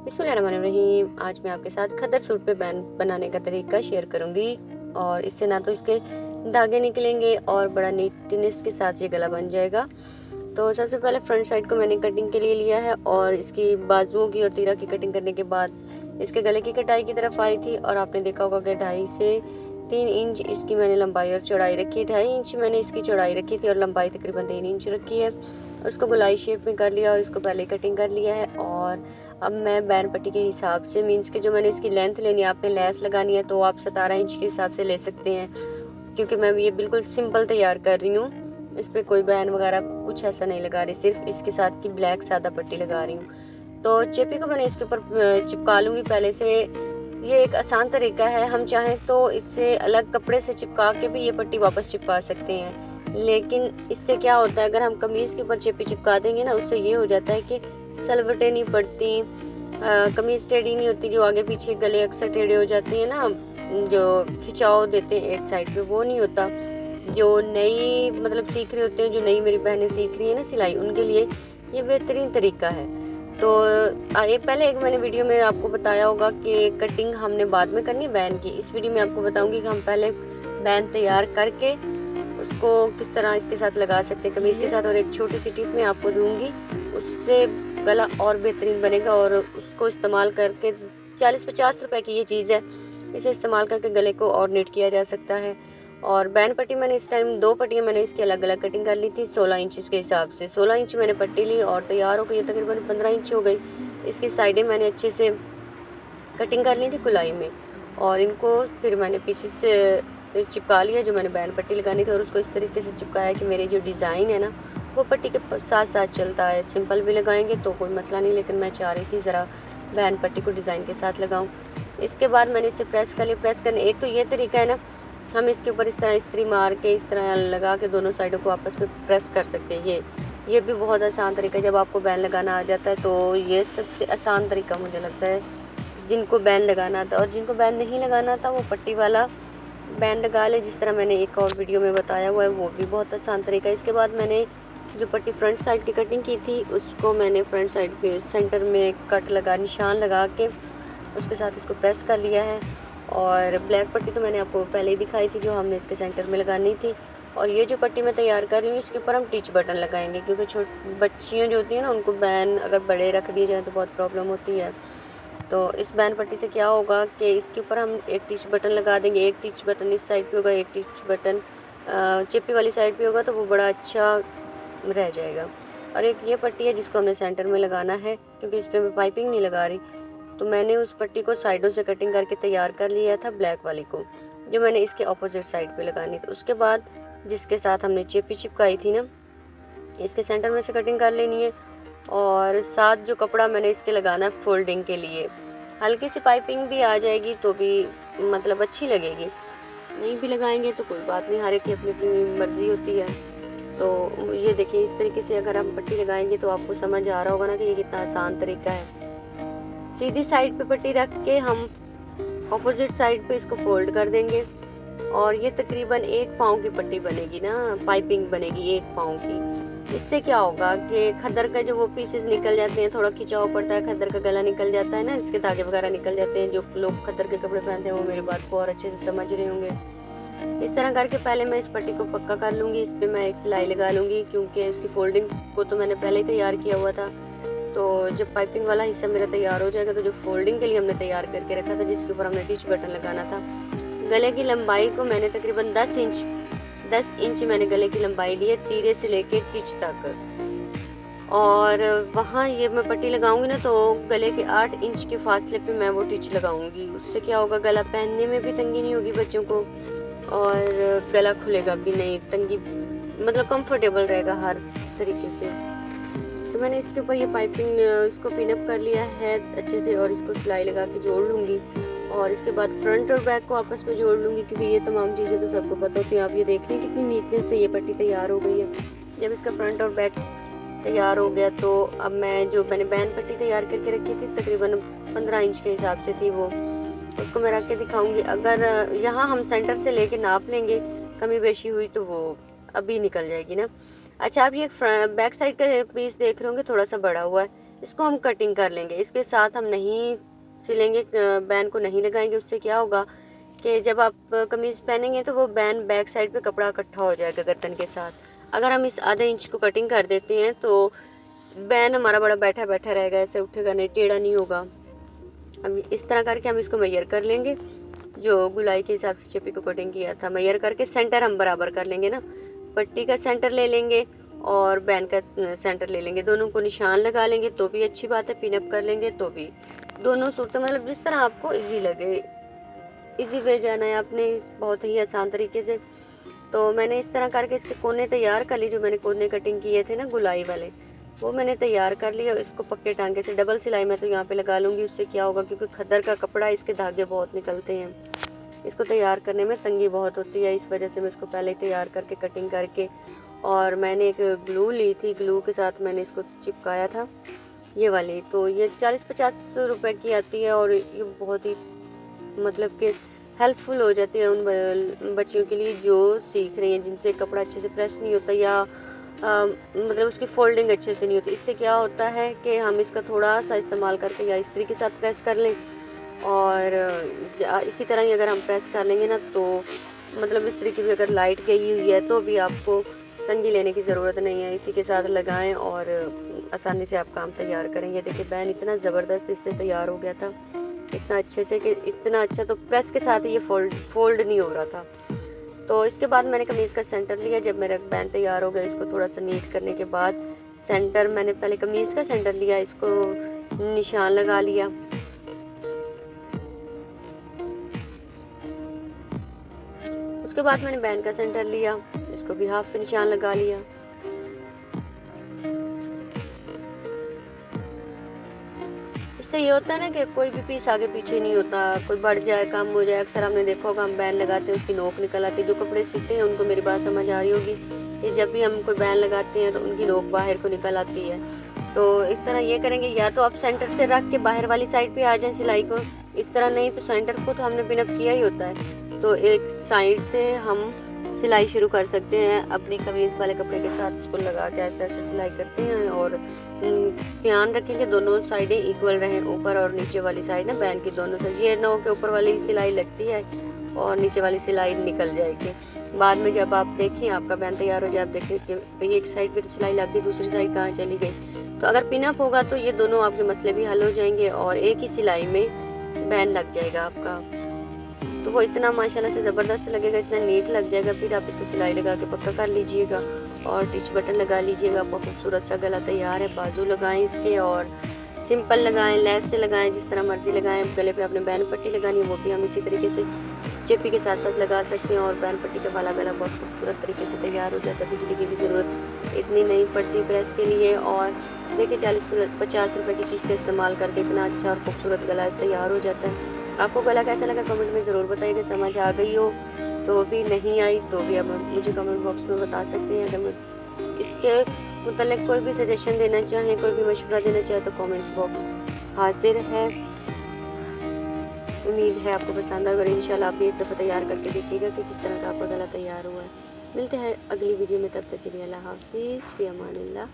बिस्मिल्लाहिर्रहमानिर्रहीम। आज मैं आपके साथ खद्दर सूट पे बैन बनाने का तरीका शेयर करूंगी और इससे ना तो इसके धागे निकलेंगे और बड़ा नीटनेस के साथ ये गला बन जाएगा। तो सबसे पहले फ्रंट साइड को मैंने कटिंग के लिए लिया है और इसकी बाजुओं की और तीरा की कटिंग करने के बाद इसके गले की कटाई की तरफ आई थी और आपने देखा होगा कि 2.5 से 3 इंच इसकी मैंने लंबाई और चौड़ाई रखी है। 2.5 इंच मैंने इसकी चौड़ाई रखी थी और लंबाई तकरीबन 3 इंच रखी है। उसको गोलाई शेप में कर लिया और इसको पहले कटिंग कर लिया है। और अब मैं बैन पट्टी के हिसाब से मीन्स के जो मैंने इसकी लेंथ लेनी है, आपने लेस लगानी है तो आप 17 इंच के हिसाब से ले सकते हैं, क्योंकि मैं ये बिल्कुल सिंपल तैयार कर रही हूँ। इस पर कोई बैन वगैरह कुछ ऐसा नहीं लगा रही, सिर्फ इसके साथ की ब्लैक सादा पट्टी लगा रही हूँ। तो चेपी को मैंने इसके ऊपर चिपका लूँगी पहले से। ये एक आसान तरीका है, हम चाहें तो इससे अलग कपड़े से चिपका के भी ये पट्टी वापस चिपका सकते हैं, लेकिन इससे क्या होता है, अगर हम कमीज़ के ऊपर चेपी चिपका देंगे ना, उससे ये हो जाता है कि सलवटें नहीं पड़ती, कमीज़ टेढ़ी नहीं होती। जो आगे पीछे गले अक्सर टेढ़े हो जाते हैं ना, जो खिंचाव देते हैं एक साइड पे, वो नहीं होता। जो नई मतलब सीख रहे होते हैं, जो नई मेरी बहनें सीख रही है ना सिलाई, उनके लिए ये बेहतरीन तरीका है। तो ये पहले एक मैंने वीडियो में आपको बताया होगा कि कटिंग हमने बाद में करनी है बैन की। इस वीडियो में आपको बताऊंगी कि हम पहले बैन तैयार करके उसको किस तरह इसके साथ लगा सकते हैं कमीज़ के साथ, और एक छोटी सी टिप मैं आपको दूंगी, उससे गला और बेहतरीन बनेगा। और उसको इस्तेमाल करके 40-50 रुपए की ये चीज़ है, इसे इस्तेमाल करके गले को और नीट किया जा सकता है। और बैन पट्टी मैंने इस टाइम 2 पट्टियाँ मैंने इसकी अलग अलग कटिंग कर ली थी 16 इंच के हिसाब से। 16 इंच मैंने पट्टी ली और तैयार हो गई, तकरीबन 15 इंच हो गई। इसकी साइडें मैंने अच्छे से कटिंग कर ली थी गुलाई में, और इनको फिर मैंने पीसेस से चिपका लिया जो मैंने बैन पट्टी लगानी थी, और उसको इस तरीके से चिपकाया कि मेरे जो डिज़ाइन है ना वो पट्टी के साथ साथ चलता है। सिंपल भी लगाएंगे तो कोई मसला नहीं, लेकिन मैं चाह रही थी ज़रा बैन पट्टी को डिज़ाइन के साथ लगाऊं। इसके बाद मैंने इसे प्रेस कर लिया। प्रेस करने एक तो ये तरीका है ना, हम इसके ऊपर इस तरह इस्त्री मार के इस तरह लगा के दोनों साइडों को आपस में प्रेस कर सकते हैं। ये भी बहुत आसान तरीका है। जब आपको बैन लगाना आ जाता है तो ये सबसे आसान तरीका मुझे लगता है। जिनको बैन लगाना था और जिनको बैन नहीं लगाना था वो पट्टी वाला बैन लगा ले, जिस तरह मैंने एक और वीडियो में बताया हुआ है, वो भी बहुत आसान तरीका है। इसके बाद मैंने जो पट्टी फ्रंट साइड की कटिंग की थी उसको मैंने फ्रंट साइड पे सेंटर में कट लगा, निशान लगा के उसके साथ इसको प्रेस कर लिया है। और ब्लैक पट्टी तो मैंने आपको पहले ही दिखाई थी जो हमने इसके सेंटर में लगानी थी। और ये जो पट्टी मैं तैयार कर रही हूँ इसके ऊपर हम टिच बटन लगाएंगे, क्योंकि बच्चियाँ जो होती हैं ना, उनको बैन अगर बड़े रख दिए जाए तो बहुत प्रॉब्लम होती है। तो इस बैन पट्टी से क्या होगा कि इसके ऊपर हम एक टिच बटन लगा देंगे। एक टिच बटन इस साइड पे होगा, एक टिच बटन चिप्पी वाली साइड पे होगा, तो वो बड़ा अच्छा रह जाएगा। और एक ये पट्टी है जिसको हमने सेंटर में लगाना है, क्योंकि इस पर मैं पाइपिंग नहीं लगा रही, तो मैंने उस पट्टी को साइडों से कटिंग करके तैयार कर लिया था ब्लैक वाली को, जो मैंने इसके ऑपोजिट साइड पे लगानी थी। उसके बाद जिसके साथ हमने चिप्पी चिपकाई थी ना, इसके सेंटर में से कटिंग कर लेनी है। और साथ जो कपड़ा मैंने इसके लगाना है फोल्डिंग के लिए, हल्की सी पाइपिंग भी आ जाएगी तो भी मतलब अच्छी लगेगी, नहीं भी लगाएंगे तो कोई बात नहीं, हर एक की अपनी अपनी मर्ज़ी होती है। तो ये देखिए, इस तरीके से अगर हम पट्टी लगाएंगे तो आपको समझ आ रहा होगा ना कि ये कितना आसान तरीका है। सीधी साइड पे पट्टी रख के हम ऑपोजिट साइड पे इसको फोल्ड कर देंगे, और ये तकरीबन 1 पाँव की पट्टी बनेगी ना, पाइपिंग बनेगी 1 पाँव की। इससे क्या होगा कि खद्दर का जो वो पीसेस निकल जाते हैं, थोड़ा खिंचाव पड़ता है, खद्दर का गला निकल जाता है ना, इसके धागे वगैरह निकल जाते हैं। जो लोग खद्दर के कपड़े पहनते हैं वो मेरी बात को और अच्छे से समझ रहे होंगे। इस तरह करके पहले मैं इस पट्टी को पक्का कर लूँगी। इस पर मैं एक सिलाई लगा लूँगी, क्योंकि इसकी फोल्डिंग को तो मैंने पहले ही तैयार किया हुआ था। तो जब पाइपिंग वाला हिस्सा मेरा तैयार हो जाएगा तो जो फोल्डिंग के लिए हमने तैयार करके रखा था, जिसके ऊपर हमने टिच बटन लगाना था, गले की लंबाई को मैंने तकरीबन 10 इंच मैंने गले की लंबाई ली है, तीरे से लेके टिच तक। और वहाँ ये मैं पट्टी लगाऊंगी ना तो गले के 8 इंच के फासले पे मैं वो टिच लगाऊंगी। उससे क्या होगा, गला पहनने में भी तंगी नहीं होगी बच्चों को, और गला खुलेगा भी नहीं, तंगी मतलब कंफर्टेबल रहेगा हर तरीके से। तो मैंने इसके ऊपर ये पाइपिंग इसको पिनअप कर लिया है अच्छे से, और इसको सिलाई लगा के जोड़ लूँगी। और इसके बाद फ्रंट और बैक को आपस में जोड़ लूँगी, क्योंकि ये तमाम चीज़ें तो सबको पता होती हैं। आप ये देख रहे हैं कितनी नीटनेस से ये पट्टी तैयार हो गई है। जब इसका फ्रंट और बैक तैयार हो गया तो अब मैंने बैन पट्टी तैयार करके रखी थी, तकरीबन 15 इंच के हिसाब से थी वो, उसको मैं रख के दिखाऊंगी। अगर यहाँ हम सेंटर से लेके नाप लेंगे, कमी बेशी हुई तो वो अभी निकल जाएगी ना। अच्छा, आप ये बैक साइड का पीस देख रहे होंगे, थोड़ा सा बड़ा हुआ है, इसको हम कटिंग कर लेंगे। इसके साथ हम नहीं सिलेंगे, बैन को नहीं लगाएंगे। उससे क्या होगा कि जब आप कमीज़ पहनेंगे तो वो बैन बैक साइड पे कपड़ा इकट्ठा हो जाएगा गर्दन के साथ। अगर हम इस आधे इंच को कटिंग कर देते हैं तो बैन हमारा बड़ा बैठा बैठा रहेगा, ऐसे उठेगा नहीं, टेढ़ा नहीं होगा। अब इस तरह करके हम इसको मेजर कर लेंगे, जो गुलाई के हिसाब से चेपी को कटिंग किया था। मेजर करके सेंटर हम बराबर कर लेंगे ना, पट्टी का सेंटर ले लेंगे और बैन का सेंटर ले लेंगे, दोनों को निशान लगा लेंगे तो भी अच्छी बात है, पिनअप कर लेंगे तो भी। दोनों सूरतें मतलब जिस तरह आपको इजी लगे, इजी वे जाना है आपने, बहुत ही आसान तरीके से। तो मैंने इस तरह करके इसके कोने तैयार कर ली, जो मैंने कोने कटिंग किए थे ना गुलाई वाले, वो मैंने तैयार कर लिया। इसको पक्के टांगे से डबल सिलाई मैं तो यहाँ पे लगा लूँगी। उससे क्या होगा, क्योंकि खद्दर का कपड़ा, इसके धागे बहुत निकलते हैं, इसको तैयार करने में तंगी बहुत होती है। इस वजह से मैं इसको पहले तैयार करके कटिंग करके, और मैंने एक ग्लू ली थी, ग्लू के साथ मैंने इसको चिपकाया था, ये वाली। तो ये 40-50 रुपए की आती है और ये बहुत ही मतलब कि हेल्पफुल हो जाती है उन बच्चियों के लिए जो सीख रही हैं, जिनसे कपड़ा अच्छे से प्रेस नहीं होता या मतलब उसकी फोल्डिंग अच्छे से नहीं होती। इससे क्या होता है कि हम इसका थोड़ा सा इस्तेमाल करके या इस्त्री के साथ प्रेस कर लें, और इसी तरह ही अगर हम प्रेस कर लेंगे ना तो मतलब इस्त्री की भी अगर लाइट गई हुई है तो भी आपको तंगी लेने की ज़रूरत नहीं है। इसी के साथ लगाएं और आसानी से आप काम तैयार करेंगे। देखिए बैन इतना ज़बरदस्त इससे तैयार हो गया था, इतना अच्छे से कि इतना अच्छा तो प्रेस के साथ ही ये फोल्ड नहीं हो रहा था। तो इसके बाद मैंने कमीज़ का सेंटर लिया। जब मेरा बैन तैयार हो गया, इसको थोड़ा सा नीट करने के बाद सेंटर मैंने पहले कमीज़ का सेंटर लिया, इसको निशान लगा लिया। उसके बाद मैंने बैन का सेंटर लिया, इसको भी हाफ पे निशान लगा लिया। इससे ये होता है ना कि कोई भी पीस आगे पीछे नहीं होता, कोई बढ़ जाए कम हो जाए। अक्सर हमने देखा होगा हम बैन लगाते हैं उसकी नोक निकल आती है। जो कपड़े सीते हैं उनको मेरी बात समझ आ रही होगी कि जब भी हम कोई बैन लगाते हैं तो उनकी नोक बाहर को निकल आती है। तो इस तरह ये करेंगे, या तो आप सेंटर से रख के बाहर वाली साइड पे आ जाएं सिलाई को, इस तरह नहीं तो सेंटर को तो हमने पिनअप किया ही होता है, तो एक साइड से हम सिलाई शुरू कर सकते हैं अपनी कमीज़ वाले कपड़े के साथ। इसको लगा के ऐसे ऐसे सिलाई करते हैं और ध्यान रखेंगे दोनों साइडें इक्वल रहें, ऊपर और नीचे वाली साइड ना बैन की दोनों साइड। ये ना हो के ऊपर वाली सिलाई लगती है और नीचे वाली सिलाई निकल जाएगी। बाद में जब आप देखें आपका बैन तैयार हो जाए, आप देखें कि भाई एक साइड पे तो सिलाई लग गई, दूसरी साइड कहाँ चली गई। तो अगर पिनअप होगा तो ये दोनों आपके मसले भी हल हो जाएंगे और एक ही सिलाई में बैन लग जाएगा आपका। तो वो इतना माशाल्लाह से ज़बरदस्त लगेगा, इतना नीट लग जाएगा। फिर आप इसको सिलाई लगा के पक्का कर लीजिएगा और टिच बटन लगा लीजिएगा। बहुत खूबसूरत सा गला तैयार है। बाजू लगाएं इसके और सिंपल लगाएं, लेस से लगाएं, जिस तरह मर्जी लगाएं। गले पे आपने बैन पट्टी लगानी है वो भी हम इसी तरीके से चेपी के साथ साथ लगा सकते हैं और बैन पट्टी का वाला गला बहुत खूबसूरत तरीके से तैयार हो जाता है। बिजली की भी ज़रूरत इतनी नहीं पड़ती प्रेस के लिए। और देखिए 40-50 रुपये की चीज़ का इस्तेमाल करके इतना अच्छा और खूबसूरत गला तैयार हो जाता है। आपको गला कैसा लगा कमेंट में ज़रूर बताइएगा। समझ आ गई हो तो भी, नहीं आई तो भी आप मुझे कमेंट बॉक्स में बता सकते हैं। अगर इसके मतलब कोई भी सजेशन देना चाहें, कोई भी मशवरा देना चाहें तो कमेंट बॉक्स हाजिर है। उम्मीद है आपको पसंद आएगा और इंशाल्लाह आप भी एक दफ़ा तैयार करके देखिएगा कि किस तरह का आपका गला तैयार हुआ है। मिलते हैं अगली वीडियो में, तब तक के लिए अल्लाह हाफिज़, फ़ी अमानिल्लाह।